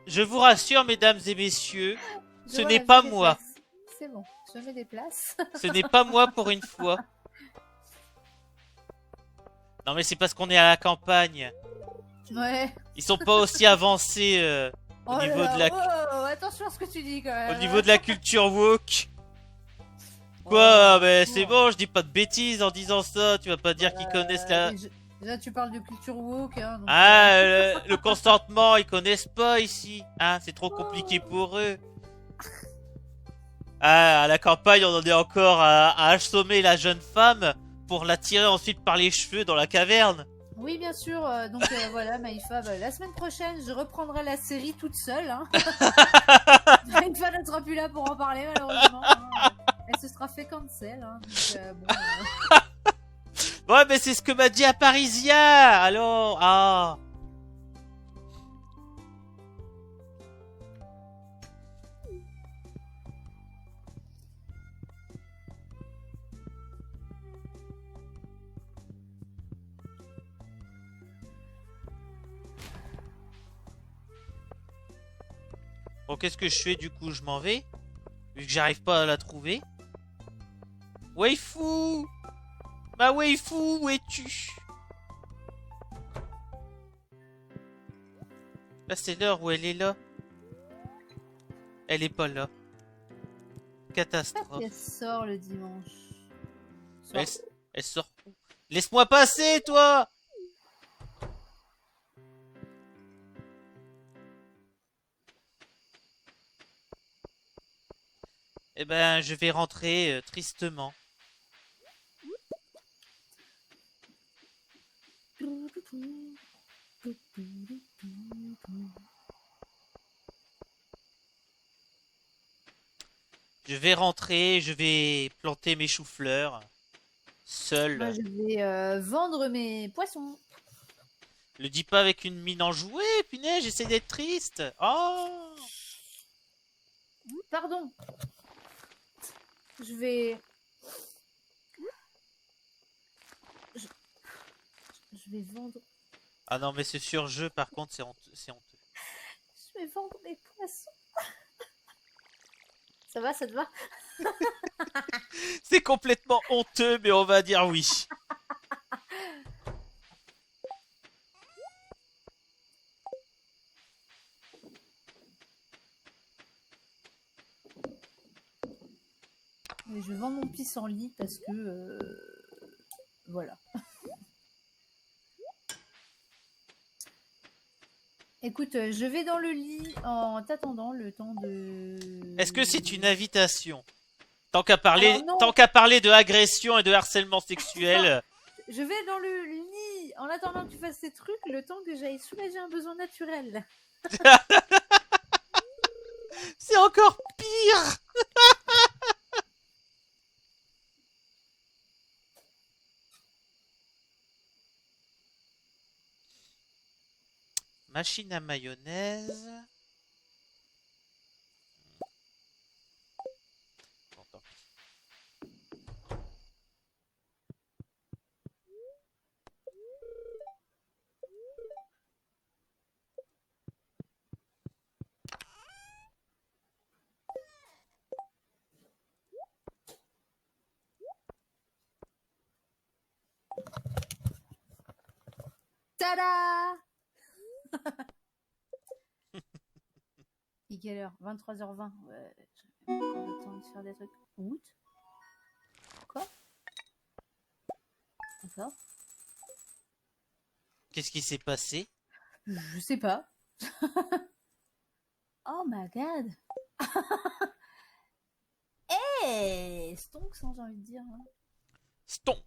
Speaker 1: je vous rassure, mesdames et messieurs,
Speaker 2: Je
Speaker 1: ce
Speaker 2: vois
Speaker 1: n'est
Speaker 2: la
Speaker 1: pas
Speaker 2: vie des
Speaker 1: moi.
Speaker 2: places. C'est bon, je mets des places.
Speaker 1: Ce n'est pas moi pour une fois. Non mais c'est parce qu'on est à la campagne.
Speaker 2: Ouais.
Speaker 1: Ils sont pas aussi avancés au
Speaker 2: Oh là
Speaker 1: niveau
Speaker 2: là,
Speaker 1: de la
Speaker 2: oh, attention à ce que tu dis, quand même.
Speaker 1: au niveau de la culture woke. Quoi?
Speaker 2: Oh,
Speaker 1: Mais
Speaker 2: bon.
Speaker 1: c'est bon, je dis pas de bêtises en disant ça. Tu vas pas dire qu'ils connaissent la...
Speaker 2: Déjà, tu parles de culture woke, hein. Donc,
Speaker 1: Ah, le consentement, ils connaissent pas ici. Hein, c'est trop compliqué pour eux. Ah, à la campagne, on en est encore à assommer la jeune femme pour la tirer ensuite par les cheveux dans la caverne.
Speaker 2: Oui, bien sûr. Donc voilà, Maïfa, bah, la semaine prochaine, je reprendrai la série toute seule. Hein. Une fois, elle ne sera plus là pour en parler, malheureusement. Hein. Elle se sera fait cancel. Hein. Donc,
Speaker 1: Ouais, mais c'est ce que m'a dit Aparisia. Alors, ah. Bon, qu'est-ce que je fais du coup? Je m'en vais, vu que j'arrive pas à la trouver. Waifu! Ma waifu, où es-tu? Là, c'est l'heure où elle est là. Elle est pas là. Catastrophe.
Speaker 2: elle sort le dimanche.
Speaker 1: Elle, elle sort où? Laisse-moi passer, toi! Eh ben, je vais rentrer tristement. Je vais rentrer, je vais planter mes choux-fleurs.
Speaker 2: Moi,
Speaker 1: Seul.
Speaker 2: je vais vendre mes poissons.
Speaker 1: Le dis pas avec une mine enjouée, punaise, j'essaie d'être triste. Oh!
Speaker 2: Pardon. Je vais... Je vais vendre...
Speaker 1: Ah non, mais ce surjeu, par contre, c'est honteux.
Speaker 2: Je vais vendre mes poissons. Ça va, ça te va?
Speaker 1: C'est complètement honteux, mais on va dire oui.
Speaker 2: Mais je vends mon pissenlit parce que... voilà. Écoute, je vais dans le lit en t'attendant le temps de...
Speaker 1: Est-ce que c'est une invitation? Tant qu'à parler,
Speaker 2: Alors non.
Speaker 1: tant qu'à parler de agression et de harcèlement sexuel.
Speaker 2: Je vais dans le lit en attendant que tu fasses ces trucs, le temps que j'aille soulager un besoin naturel.
Speaker 1: C'est encore pire. Machine à mayonnaise. Bon, tant pis.
Speaker 2: Tada! Il est quelle heure? 23h20. Ouais, j'ai encore le temps de faire des trucs. Août? Quoi? D'accord.
Speaker 1: Qu'est-ce qui s'est passé?
Speaker 2: Je sais pas. Oh my god! Hey! Stonks, hein, j'ai envie de dire. Hein.
Speaker 1: Stonks.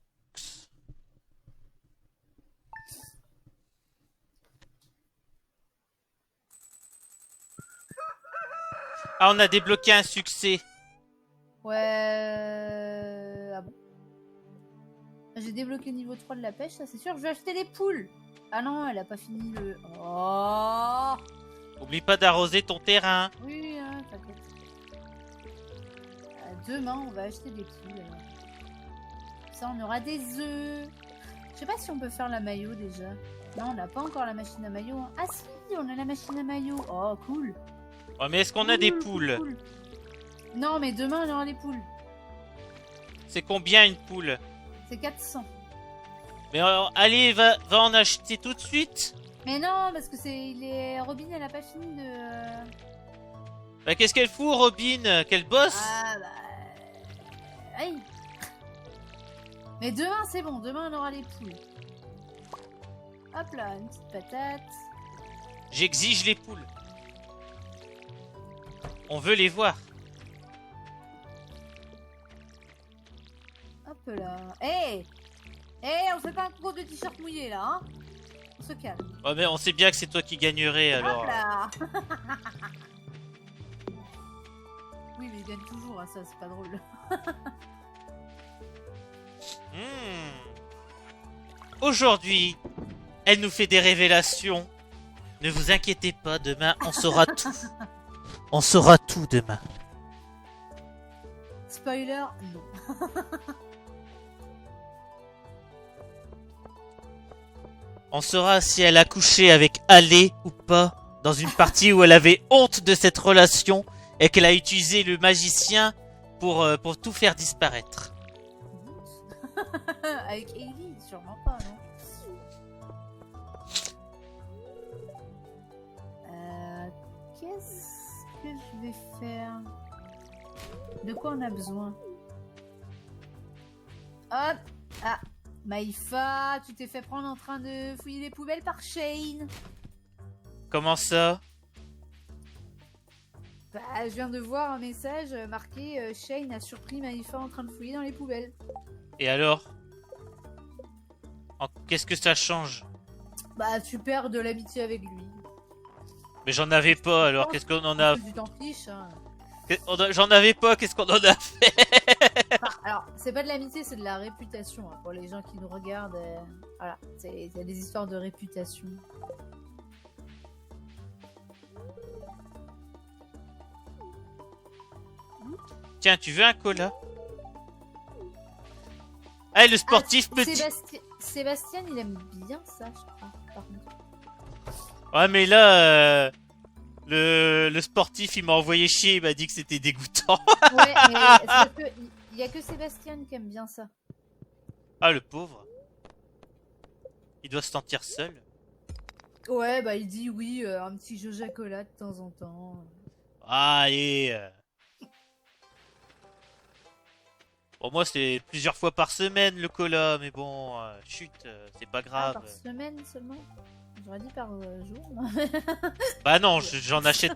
Speaker 1: Ah, on a débloqué un succès.
Speaker 2: Ouais. Ah bon? J'ai débloqué le niveau 3 de la pêche, ça c'est sûr. Je vais acheter des poules. Ah non, elle a pas fini le... Oh!
Speaker 1: Oublie pas d'arroser ton terrain.
Speaker 2: Oui, hein, t'inquiète. Demain, on va acheter des poules. Ça, on aura des œufs. Je sais pas si on peut faire la maillot déjà. Non, on n'a pas encore la machine à maillot. Hein. Ah si, on a la machine à maillot. Oh, cool.
Speaker 1: Oh, mais est-ce qu'on a des poules?
Speaker 2: Cool. Non, mais demain, on aura des poules.
Speaker 1: C'est combien une poule?
Speaker 2: C'est 400.
Speaker 1: Mais allez, va en acheter tout de suite.
Speaker 2: Mais non, parce que Robin, elle a pas fini de...
Speaker 1: Bah, qu'est-ce qu'elle fout, Robin? Quelle bosse?
Speaker 2: Ah bah... Aïe. Mais demain, c'est bon. Demain, on aura les poules. Hop là, une petite patate.
Speaker 1: J'exige les poules. On veut les voir.
Speaker 2: Hop là. Hé! Eh, on fait pas un concours de t-shirt mouillé là, hein. On se calme.
Speaker 1: Ouais, mais on sait bien que c'est toi qui gagnerais alors.
Speaker 2: Hop là. Oui, mais il gagne toujours, hein, ça, c'est pas drôle.
Speaker 1: Aujourd'hui, elle nous fait des révélations. Ne vous inquiétez pas, demain on saura tout. On saura tout demain.
Speaker 2: Spoiler, non.
Speaker 1: On saura si elle a couché avec Ale ou pas dans une partie où elle avait honte de cette relation et qu'elle a utilisé le magicien pour tout faire disparaître.
Speaker 2: Avec Ellie, sûrement pas, non. Qu'est-ce que je vais faire? De quoi on a besoin? Hop! Ah! Maïfa, tu t'es fait prendre en train de fouiller les poubelles par Shane.
Speaker 1: Comment ça?
Speaker 2: Bah, je viens de voir un message marqué Shane a surpris Maïfa en train de fouiller dans les poubelles.
Speaker 1: Et alors? Qu'est-ce que ça change?
Speaker 2: Bah, tu perds de l'amitié avec lui.
Speaker 1: Mais j'en avais pas alors, qu'est-ce qu'on en a?
Speaker 2: Tu t'en fiches, hein.
Speaker 1: J'en avais pas, qu'est-ce qu'on en a fait?
Speaker 2: Enfin, alors, c'est pas de l'amitié, c'est de la réputation. Hein. Pour les gens qui nous regardent, voilà, c'est des histoires de réputation.
Speaker 1: Tiens, tu veux un cola? Ah, le sportif petit.
Speaker 2: Sébastien, il aime bien ça, je crois. Par contre.
Speaker 1: Ouais, mais là, le sportif, il m'a envoyé chier, il m'a dit que c'était dégoûtant.
Speaker 2: Ouais, mais c'est parce que il y a que Sébastien qui aime bien ça.
Speaker 1: Ah, le pauvre. Il doit se sentir seul.
Speaker 2: Ouais, bah il dit oui, un petit Joja-Cola de temps en temps.
Speaker 1: Ah, allez. Bon, moi, c'est plusieurs fois par semaine le cola, mais bon, chut, c'est pas
Speaker 2: Ah,
Speaker 1: grave.
Speaker 2: par semaine seulement? J'aurais dit par jour.
Speaker 1: Bah non, j'en achète,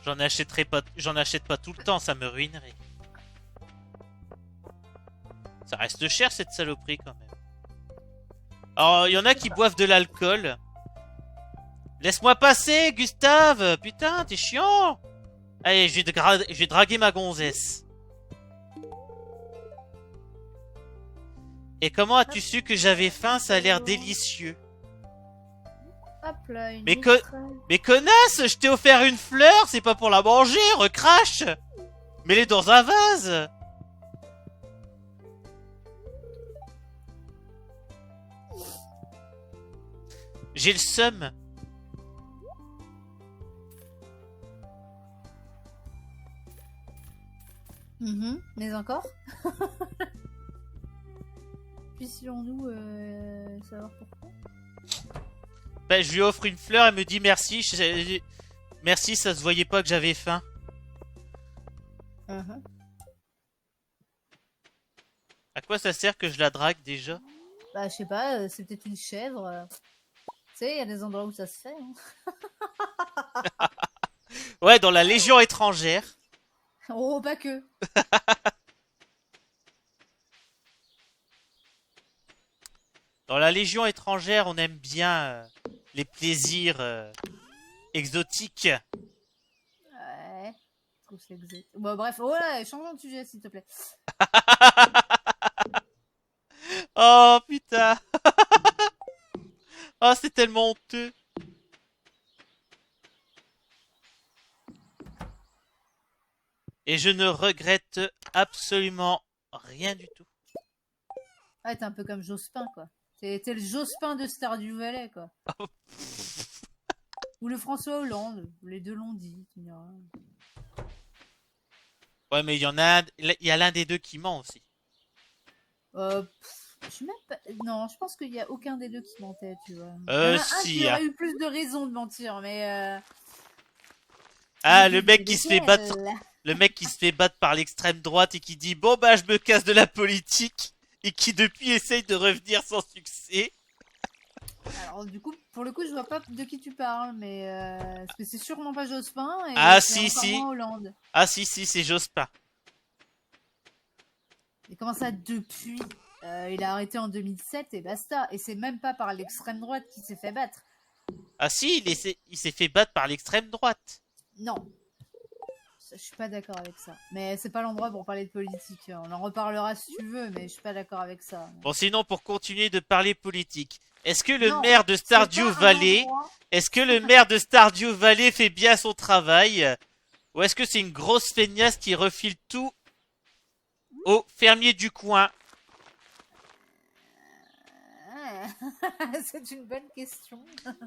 Speaker 1: j'en achète pas tout le temps, ça me ruinerait. Ça reste cher cette saloperie quand même. Alors, il y en a qui boivent de l'alcool. Laisse-moi passer, Gustave! Putain, t'es chiant! Allez, je vais draguer ma gonzesse. Et comment as-tu su que j'avais faim? Ça a l'air délicieux.
Speaker 2: Hop là, une
Speaker 1: Mais
Speaker 2: Mistral.
Speaker 1: Mais connasse, je t'ai offert une fleur, c'est pas pour la manger, recrache! Mets-les dans un vase! J'ai le seum.
Speaker 2: Mais encore? Puissions-nous savoir pourquoi?
Speaker 1: Ben, je lui offre une fleur, elle me dit merci. Merci, ça se voyait pas que j'avais faim. À quoi ça sert que je la drague déjà?
Speaker 2: Bah, je sais pas, c'est peut-être une chèvre. Tu sais, il y a des endroits où ça se fait. Hein.
Speaker 1: Ouais, dans la Légion étrangère.
Speaker 2: Oh, pas que.
Speaker 1: Dans la Légion étrangère, on aime bien les plaisirs exotiques.
Speaker 2: Ouais. Je trouve ça exact. Bon, bref, oh là, changeons de sujet, s'il te plaît.
Speaker 1: Oh putain. Oh, c'est tellement honteux. Et je ne regrette absolument rien du tout.
Speaker 2: Ouais, t'es un peu comme Jospin, quoi. T'es le Jospin de Stardew Valley, quoi. Ou le François Hollande. Les deux l'ont dit, tu diras.
Speaker 1: Ouais, mais il y en a, il y a l'un des deux qui ment aussi.
Speaker 2: Je suis même pas... Non, je pense qu'il n'y a aucun des deux qui mentait, tu vois.
Speaker 1: Si.
Speaker 2: Qui aurait eu plus de raisons de mentir, mais...
Speaker 1: Ah, le mec qui se fait battre... Le mec qui se fait battre par l'extrême droite et qui dit « Bon bah, je me casse de la politique » et qui depuis essaye de revenir sans succès.
Speaker 2: Alors, du coup, pour le coup, je vois pas de qui tu parles, mais... Parce que c'est sûrement pas Jospin, et
Speaker 1: Ah,
Speaker 2: c'est
Speaker 1: si.
Speaker 2: encore moins Hollande.
Speaker 1: Ah si, c'est Jospin.
Speaker 2: Et comment ça, depuis? Il a arrêté en 2007 et basta. Et c'est même pas par l'extrême droite qu'il s'est fait battre.
Speaker 1: Ah si, il s'est fait battre par l'extrême droite.
Speaker 2: Non. Je suis pas d'accord avec ça. Mais c'est pas l'endroit pour parler de politique. On en reparlera si tu veux, mais je suis pas d'accord avec ça.
Speaker 1: Bon, sinon, pour continuer de parler politique, est-ce que le
Speaker 2: Non,
Speaker 1: maire de
Speaker 2: c'est
Speaker 1: Stardew
Speaker 2: pas un
Speaker 1: Valley,
Speaker 2: endroit.
Speaker 1: est-ce que le maire de Stardew Valley fait bien son travail? Ou est-ce que c'est une grosse feignasse qui refile tout aux fermiers du coin?
Speaker 2: Ah, c'est une bonne question.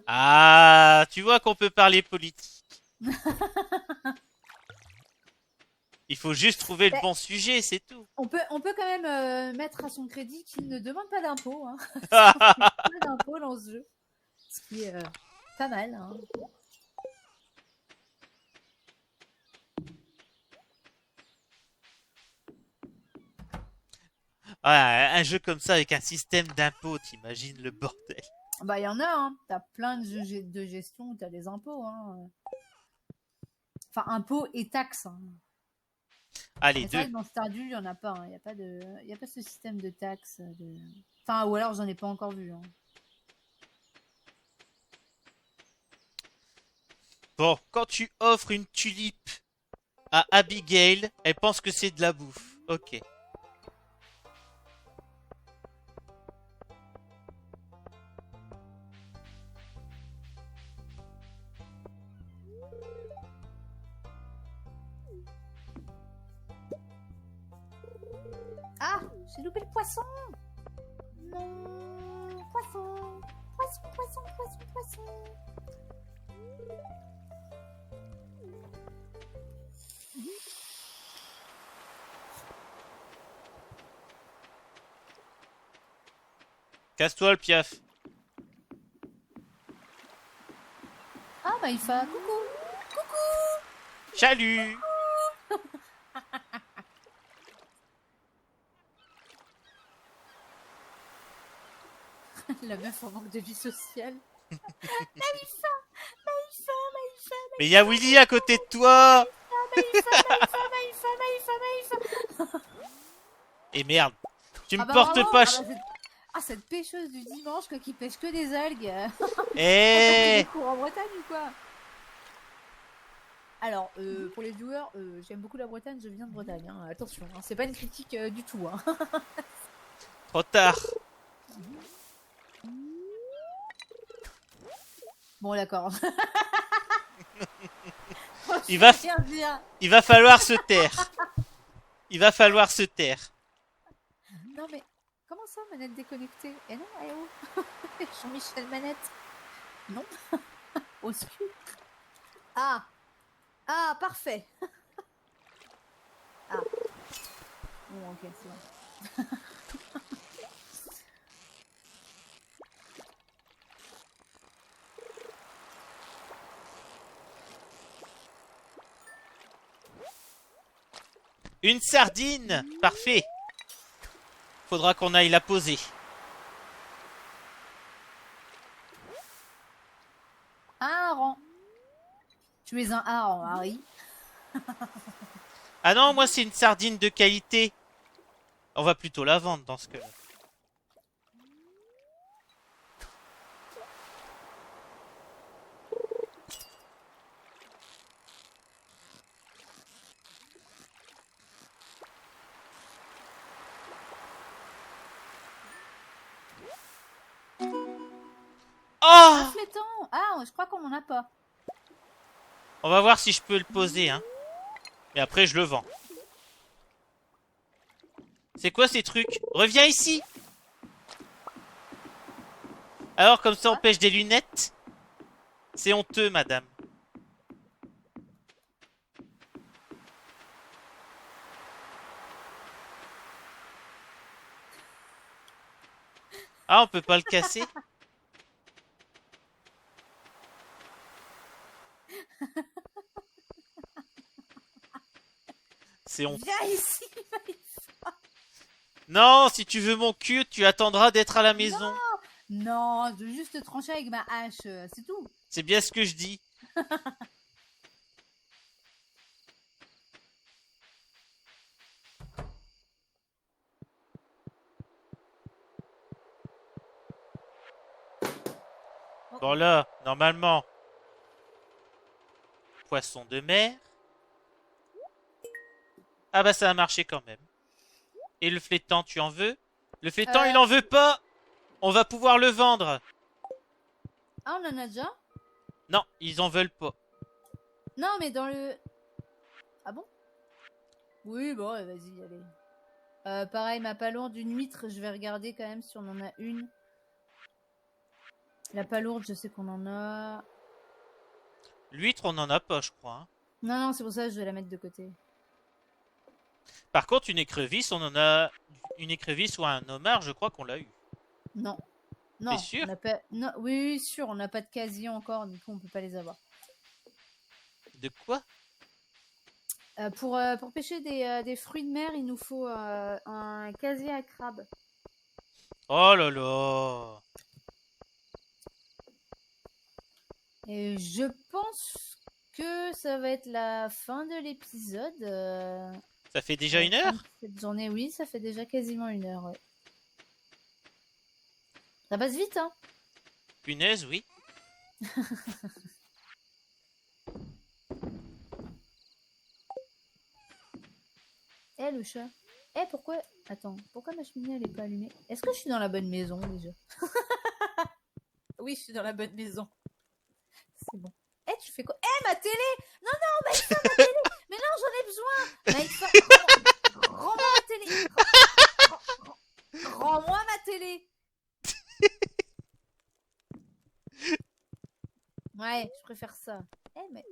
Speaker 1: Ah, tu vois qu'on peut parler politique. Il faut juste trouver le
Speaker 2: Mais
Speaker 1: bon sujet, c'est tout.
Speaker 2: on peut quand même mettre à son crédit qu'il ne demande pas d'impôts. Hein. Pas d'impôts dans ce jeu. Ce qui est pas mal. Hein.
Speaker 1: Ah, un jeu comme ça avec un système d'impôts, t'imagines le bordel.
Speaker 2: Bah, il y en a. Hein. T'as plein de jeux de gestion où t'as des impôts. Hein. Enfin, impôts et taxes. Hein.
Speaker 1: Ah, les
Speaker 2: Mais c'est vrai
Speaker 1: deux.
Speaker 2: que dans Stardew, il n'y en a pas. Il n'y a a pas ce système de taxes. Enfin, ou alors j'en ai pas encore vu. Hein.
Speaker 1: Bon, quand tu offres une tulipe à Abigail, elle pense que c'est de la bouffe. Ok.
Speaker 2: Ah, j'ai loupé le poisson. Non, poisson, poisson, poisson, poisson, poisson.
Speaker 1: Casse-toi le piaf.
Speaker 2: Ah, Maïfa, coucou.
Speaker 1: Salut.
Speaker 2: La meuf en manque de vie sociale. Maïfa, Maïfa, Maïfa,
Speaker 1: Mais il y a Willy à côté de toi.
Speaker 2: Maïfa, Maïfa, Maïfa, Maïfa, Maïfa.
Speaker 1: Et merde. Tu me
Speaker 2: Ah bah
Speaker 1: portes
Speaker 2: bravo.
Speaker 1: pas...
Speaker 2: Cette pêcheuse du dimanche quoi, qui pêche que des algues. T'as pris des
Speaker 1: Eh.
Speaker 2: cours en Bretagne ou quoi? Alors, pour les viewers, j'aime beaucoup la Bretagne, je viens de Bretagne. Hein. Attention, hein, c'est pas une critique du tout. Hein.
Speaker 1: Trop tard.
Speaker 2: Bon, d'accord.
Speaker 1: Il va,
Speaker 2: Rien dire.
Speaker 1: il va falloir se taire. Il va falloir se taire.
Speaker 2: Non mais, comment ça, manette déconnectée? Eh non, eh oh. Jean-Michel Manette. Non. Au secours. Ah. Ah, parfait. Ah. Bon, ok, c'est bon.
Speaker 1: Une sardine. Parfait. Faudra qu'on aille la poser.
Speaker 2: Un hareng. Tu es un hareng, Harry.
Speaker 1: Ah non, moi c'est une sardine de qualité. On va plutôt la vendre dans ce cas-là.
Speaker 2: Un
Speaker 1: Oh!
Speaker 2: fléton. Ah, je crois qu'on en a pas.
Speaker 1: On va voir si je peux le poser, hein. Et après, je le vends. C'est quoi ces trucs? Reviens ici! Alors, comme ça, on pêche des lunettes? C'est honteux, madame. Ah, on peut pas le casser? C'est honteux.
Speaker 2: Viens ici.
Speaker 1: Non, si tu veux mon cul, tu attendras d'être à la maison.
Speaker 2: Non, je veux juste te trancher avec ma hache, c'est tout.
Speaker 1: C'est bien ce que je dis. Bon là, normalement, poisson de mer. Ah bah ça a marché quand même. Et le flétan, tu en veux? Le flétan, il en veut pas. On va pouvoir le vendre.
Speaker 2: Ah, on en a déjà?
Speaker 1: Non, ils en veulent pas.
Speaker 2: Non, mais dans le... Ah bon? Oui, bon, ouais, vas-y, allez. Pareil, ma palourde, une huître, je vais regarder quand même si on en a une. La palourde, je sais qu'on en a.
Speaker 1: L'huître, on en a pas, je crois, hein.
Speaker 2: Non, non, c'est pour ça que je vais la mettre de côté.
Speaker 1: Par contre, une écrevisse, on en a... Une écrevisse ou un homard, je crois qu'on l'a eu.
Speaker 2: Non.
Speaker 1: T'es
Speaker 2: Non,
Speaker 1: sûr?
Speaker 2: on n'a pas... Non, oui, oui, sûr, on n'a pas de casier encore, du coup, on peut pas les avoir.
Speaker 1: De quoi?
Speaker 2: Pour pêcher des fruits de mer, il nous faut un casier à crabe.
Speaker 1: Oh là là.
Speaker 2: Et je pense que ça va être la fin de l'épisode.
Speaker 1: Ça fait déjà
Speaker 2: La
Speaker 1: une
Speaker 2: fin de
Speaker 1: heure?
Speaker 2: cette journée, oui, ça fait déjà quasiment 1 heure. Ouais. Ça passe vite, hein?
Speaker 1: Punaise, oui.
Speaker 2: Eh, le chat. Eh, pourquoi... Attends, pourquoi ma cheminée, elle est pas allumée? Est-ce que je suis dans la bonne maison, déjà? Oui, je suis dans la bonne maison. C'est bon. Eh, tu fais quoi? Eh, ma télé! Non, non, Maïfa, ma télé! Mais non, j'en ai besoin! Maïfa, rends-moi ma télé! Rends-moi ma télé! Ouais, je préfère ça. Eh, mais...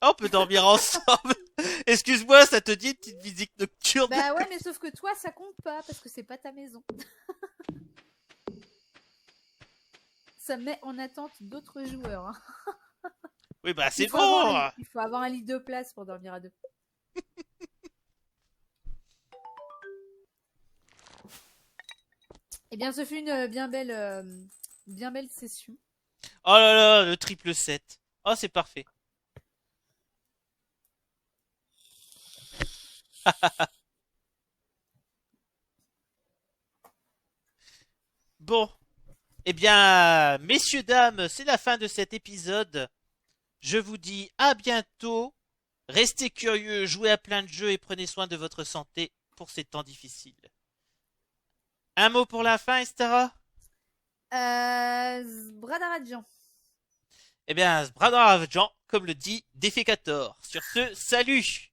Speaker 1: Ah, on peut dormir ensemble. Excuse-moi, ça te dit une petite visite nocturne?
Speaker 2: Bah ouais, mais sauf que toi, ça compte pas, parce que c'est pas ta maison. Ça met en attente d'autres joueurs. Hein.
Speaker 1: Oui, bah c'est
Speaker 2: Il faut avoir
Speaker 1: bon.
Speaker 2: il faut avoir un lit de place pour dormir à deux. Eh bien, ce fut une bien belle session.
Speaker 1: Oh là là, le triple 7. Oh, c'est parfait. Bon. Eh bien, messieurs, dames, c'est la fin de cet épisode. Je vous dis à bientôt. Restez curieux, jouez à plein de jeux et prenez soin de votre santé pour ces temps difficiles. Un mot pour la fin, Estara?
Speaker 2: Bradaradjan.
Speaker 1: Eh bien, Sbradar Avjan, comme le dit Defecator. Sur ce, salut!